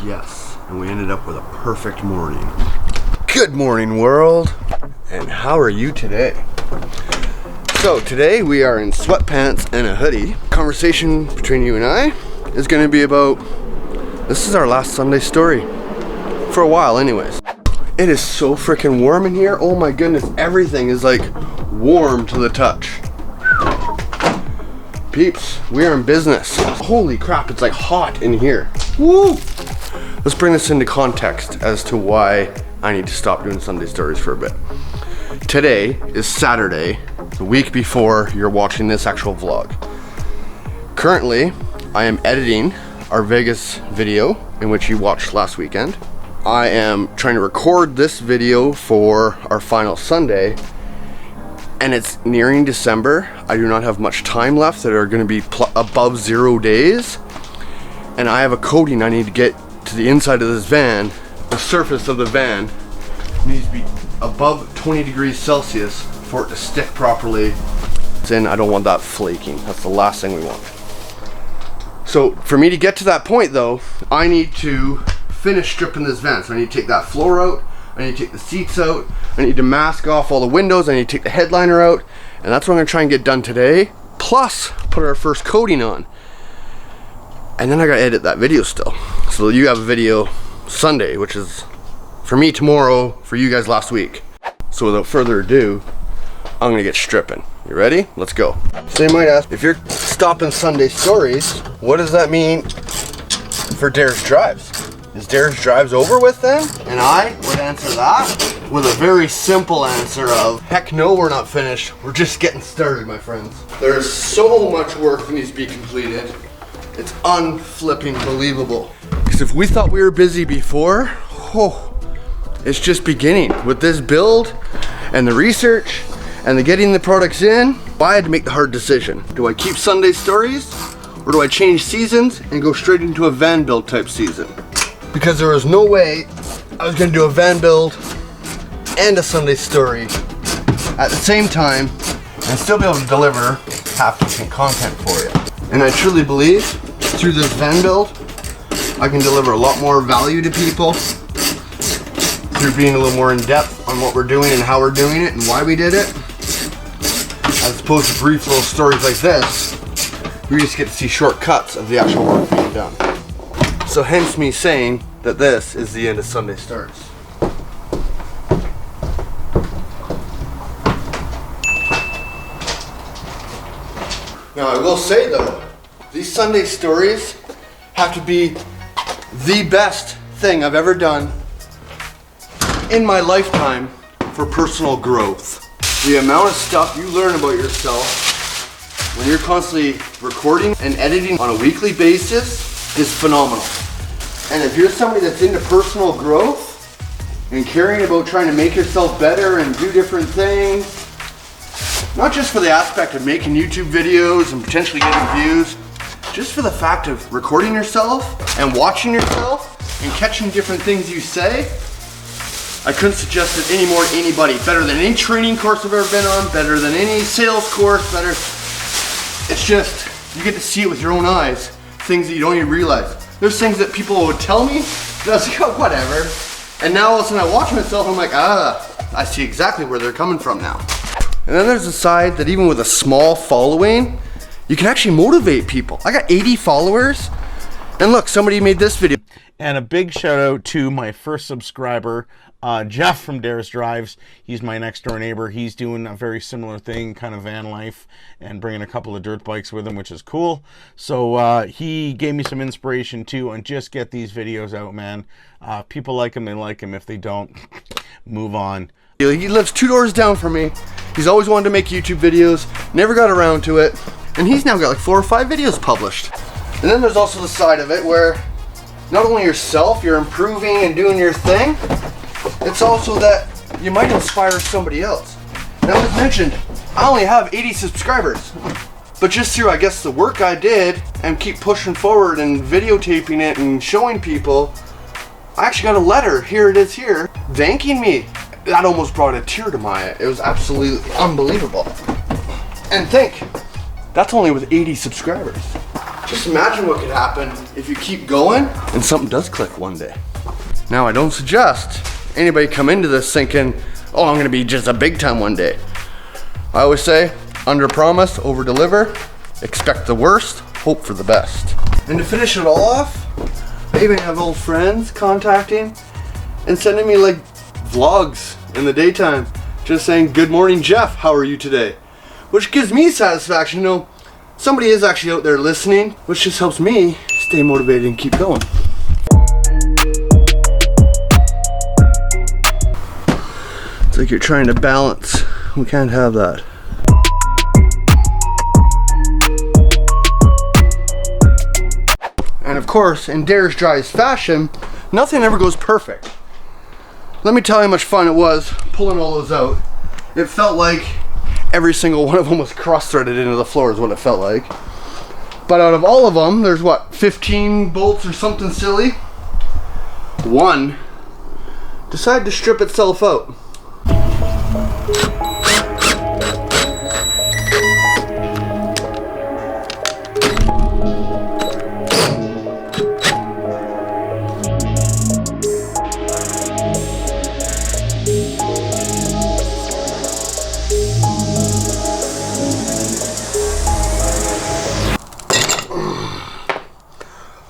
Yes, and we ended up with a perfect morning. Good morning, world, and how are you today? So today we are in sweatpants and a hoodie. Conversation between you and I is going to be about, this is our last Sunday story, for a while anyways. It is so freaking warm in here. Oh my goodness, everything is like warm to the touch. Peeps, we are in business. Holy crap, it's like hot in here. Woo! Let's bring this into context as to why I need to stop doing Sunday stories for a bit. Today is Saturday, the week before you're watching this actual vlog. Currently, I am editing our Vegas video in which you watched last weekend. I am trying to record this video for our final Sunday, and it's nearing December. I do not have much time left that are going to be above 0 days, and I have a coating I need to get to the inside of this van. The surface of the van needs to be above 20 degrees Celsius for it to stick properly. And I don't want that flaking. That's the last thing we want. So for me to get to that point though, I need to finish stripping this van. So I need to take that floor out, I need to take the seats out, I need to mask off all the windows, I need to take the headliner out, and that's what I'm gonna try and get done today, plus put our first coating on. And then I gotta edit that video still. So you have a video Sunday, which is for me tomorrow, for you guys last week. So without further ado, I'm gonna get stripping. You ready? Let's go. So you might ask, if you're stopping Sunday stories, what does that mean for Dare's Drives? Is Dare's Drives over with then? And I would answer that with a very simple answer of, heck no, we're not finished. We're just getting started, my friends. There's so much work that needs to be completed. It's unflipping believable. Because if we thought we were busy before, it's just beginning. With this build and the research and the getting the products in, I had to make the hard decision. Do I keep Sunday stories or do I change seasons and go straight into a van build type season? Because there was no way I was gonna do a van build and a Sunday story at the same time and still be able to deliver half decent content for you. And I truly believe through this van build, I can deliver a lot more value to people through being a little more in depth on what we're doing and how we're doing it and why we did it, as opposed to brief little stories like this. We just get to see shortcuts of the actual work being done. So hence me saying that this is the end of Sunday Stories. Now I will say though, these Sunday stories have to be the best thing I've ever done in my lifetime for personal growth. The amount of stuff you learn about yourself when you're constantly recording and editing on a weekly basis is phenomenal. And if you're somebody that's into personal growth and caring about trying to make yourself better and do different things, not just for the aspect of making YouTube videos and potentially getting views, just for the fact of recording yourself and watching yourself and catching different things you say, I couldn't suggest it any more to anybody. Better than any training course I've ever been on, better than any sales course, better. It's just, you get to see it with your own eyes, things that you don't even realize. There's things that people would tell me, and I was like, oh, whatever. And now all of a sudden I watch myself, I'm like, I see exactly where they're coming from now. And then there's a side that even with a small following, you can actually motivate people. I got 80 followers, and look, somebody made this video. And a big shout out to my first subscriber, Jeff from Dare's Drives. He's my next door neighbor. He's doing a very similar thing, kind of van life, and bringing a couple of dirt bikes with him, which is cool. So he gave me some inspiration too, and just get these videos out, man. People like him, they like him. If they don't, move on. He lives 2 doors down from me. He's always wanted to make YouTube videos, never got around to it, and he's now got like 4 or 5 videos published. And then there's also the side of it where not only yourself, you're improving and doing your thing, it's also that you might inspire somebody else. Now as mentioned, I only have 80 subscribers, but just through, I guess, the work I did and keep pushing forward and videotaping it and showing people, I actually got a letter, here it is here, thanking me. That almost brought a tear to my eye. It was absolutely unbelievable. And think, that's only with 80 subscribers. Just imagine what could happen if you keep going and something does click one day. Now, I don't suggest anybody come into this thinking, oh, I'm gonna be just a big time one day. I always say, under promise, over deliver, expect the worst, hope for the best. And to finish it all off, I even have old friends contacting and sending me like vlogs in the daytime, just saying, good morning, Jeff, how are you today? Which gives me satisfaction to know somebody is actually out there listening, which just helps me stay motivated and keep going. It's like you're trying to balance. We can't have that. And of course, in Dare's Drives fashion, nothing ever goes perfect. Let me tell you how much fun it was pulling all those out. It felt like every single one of them was cross-threaded into the floor is what it felt like. But out of all of them, there's what, 15 bolts or something silly? One decided to strip itself out.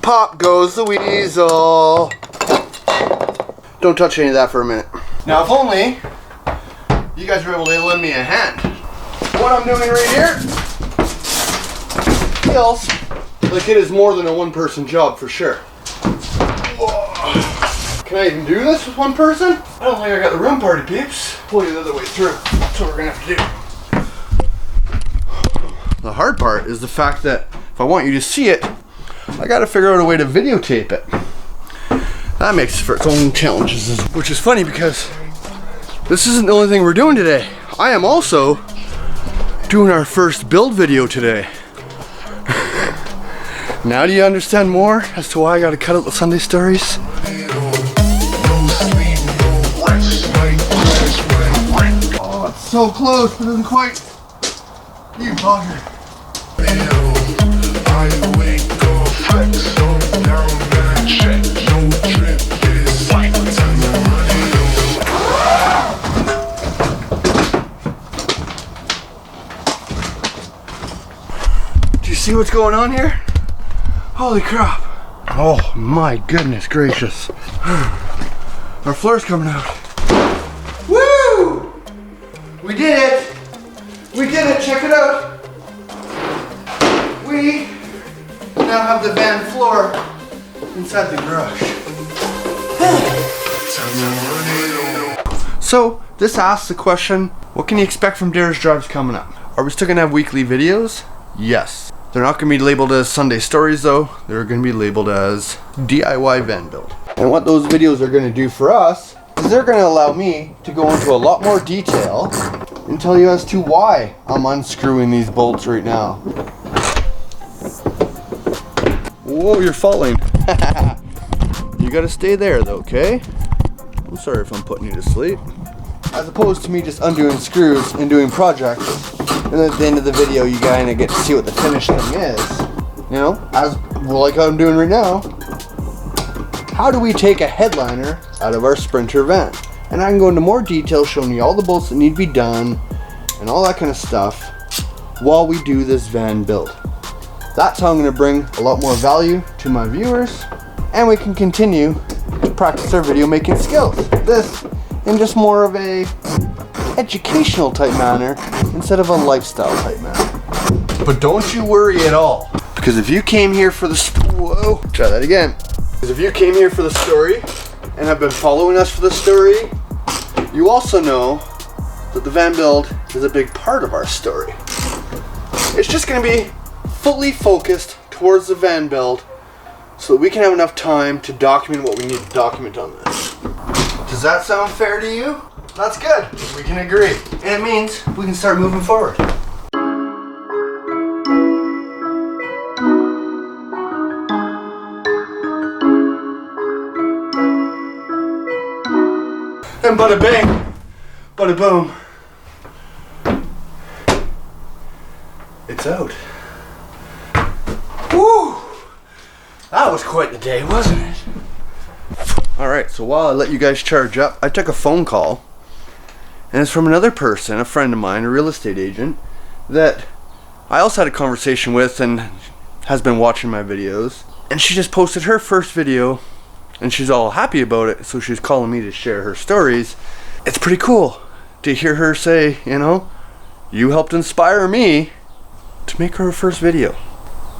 Pop goes the weasel. Don't touch any of that for a minute. Now, if only you guys were able to lend me a hand. What I'm doing right here feels like it is more than a one-person job for sure. Whoa. Can I even do this with one person? I don't think I got the room, party peeps. Pull you the other way through. That's what we're gonna have to do. The hard part is the fact that if I want you to see it, I gotta figure out a way to videotape it. That makes for its own challenges, which is funny because this isn't the only thing we're doing today. I am also doing our first build video today. Now do you understand more as to why I gotta cut out the Sunday stories? Oh, it's so close, but it doesn't quite. You bugger. Do you see what's going on here? Holy crap. Oh my goodness gracious. Our floor's coming out. Woo! We did it! We did it, check it out. We now have the van floor inside the garage. So, this asks the question, what can you expect from Dare's Drives coming up? Are we still going to have weekly videos? Yes. They're not going to be labeled as Sunday stories though. They're going to be labeled as DIY van build. And what those videos are going to do for us is they're going to allow me to go into a lot more detail and tell you as to why I'm unscrewing these bolts right now. Whoa, you're falling. You gotta stay there though, okay? I'm sorry if I'm putting you to sleep. As opposed to me just undoing screws and doing projects, and then at the end of the video you kinda get to see what the finished thing is. You know, as well, like I'm doing right now. How do we take a headliner out of our Sprinter van? And I can go into more detail showing you all the bolts that need to be done and all that kind of stuff while we do this van build. That's how I'm going to bring a lot more value to my viewers, and we can continue to practice our video making skills. This in just more of a educational type manner instead of a lifestyle type manner. But don't you worry at all, because if you came here for the try that again. Because if you came here for the story and have been following us for the story, you also know that the van build is a big part of our story. It's just going to be fully focused towards the van build so that we can have enough time to document what we need to document on this. Does that sound fair to you? That's good. We can agree. And it means we can start moving forward. And bada bang, bada boom. It's out. Woo! That was quite the day, wasn't it? Alright, so while I let you guys charge up, I took a phone call. And it's from another person, a friend of mine, a real estate agent, that I also had a conversation with and has been watching my videos. And she just posted her first video, and she's all happy about it, so she's calling me to share her stories. It's pretty cool to hear her say, you know, you helped inspire me to make her first video.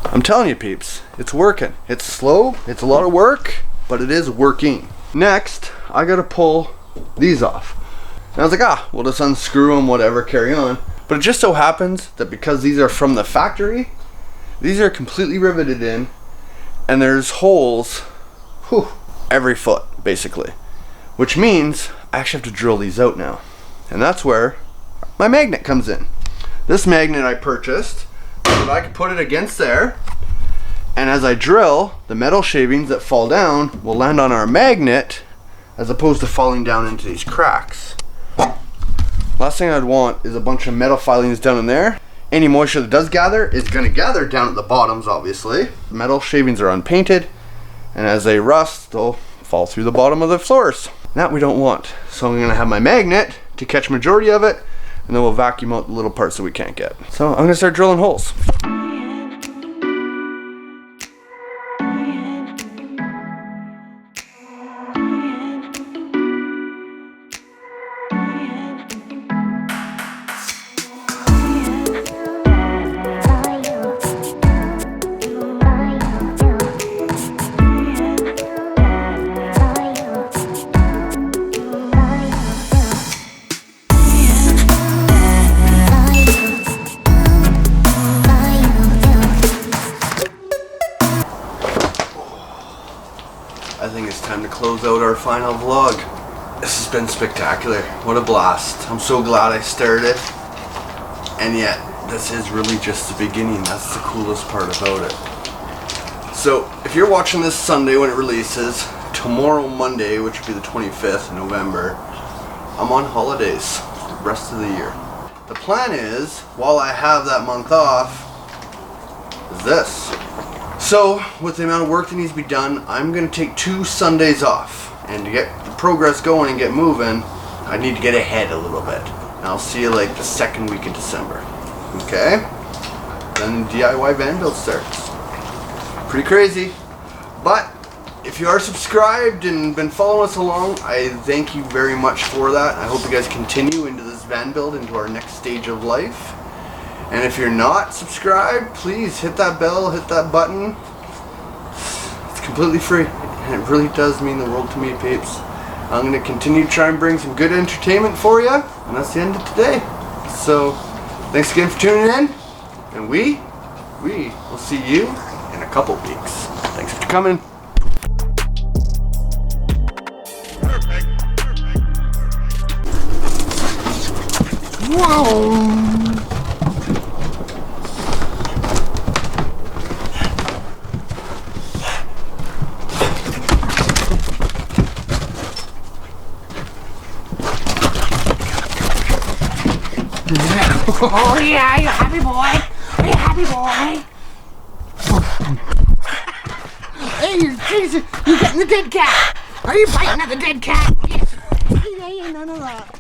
I'm telling you, peeps, it's working. It's slow, it's a lot of work, but it is working. Next, I gotta pull these off. And I was like, we'll just unscrew them, whatever, carry on. But it just so happens that because these are from the factory, these are completely riveted in, and there's holes every foot, basically. Which means I actually have to drill these out now. And that's where my magnet comes in. This magnet I purchased, so that I can put it against there, and as I drill, the metal shavings that fall down will land on our magnet as opposed to falling down into these cracks. Last thing I'd want is a bunch of metal filings down in there. Any moisture that does gather is going to gather down at the bottoms, obviously. The metal shavings are unpainted, and as they rust, they'll fall through the bottom of the floors. That we don't want. So I'm going to have my magnet to catch majority of it, and then we'll vacuum out the little parts that we can't get. So I'm going to start drilling holes. I think it's time to close out our final vlog. This has been spectacular. What a blast. I'm so glad I started. And yet, this is really just the beginning. That's the coolest part about it. So, if you're watching this Sunday when it releases, tomorrow Monday, which would be the 25th of November, I'm on holidays the rest of the year. The plan is, while I have that month off, is this. So, with the amount of work that needs to be done, I'm going to take 2 Sundays off. And to get the progress going and get moving, I need to get ahead a little bit. And I'll see you like the 2nd week of December. Okay? Then DIY van build starts. Pretty crazy. But, if you are subscribed and been following us along, I thank you very much for that. I hope you guys continue into this van build, into our next stage of life. And if you're not subscribed, please hit that bell, hit that button. It's completely free, and it really does mean the world to me, peeps. I'm going to continue to try and bring some good entertainment for you, and that's the end of today. So, thanks again for tuning in, and we will see you in a couple weeks. Thanks for coming. Whoa! Oh yeah, you happy boy? Are you happy boy? Hey, Jesus, you're getting the dead cat. Are you biting at the dead cat? Yes. Yeah, none of that.